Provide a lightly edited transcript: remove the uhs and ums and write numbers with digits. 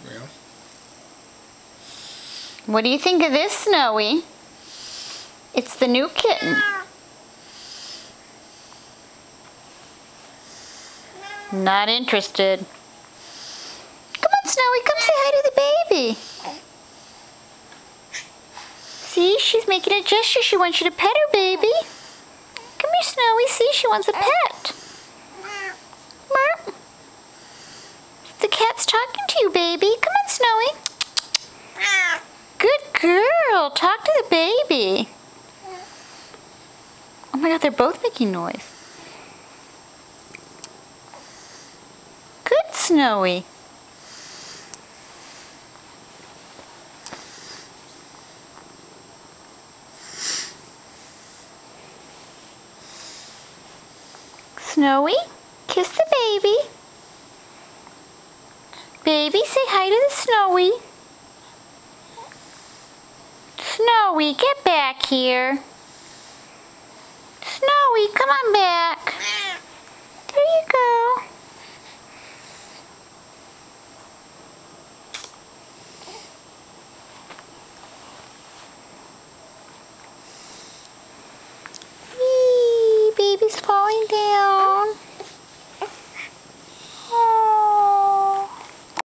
Well. What do you think of this, Snowy? It's the new kitten. Not interested. Come on, Snowy, come say hi to the baby. See, she's making a gesture. She wants you to pet her, baby. Come here, Snowy. See, she wants a pet. Mer. The cat's talking to you, baby. Come on, Snowy. Good girl. Talk to the baby. Oh my God, they're both making noise. Good, Snowy. Snowy, kiss the baby. Baby, say hi to the Snowy. Snowy, get back here. Snowy, come on back. There you go.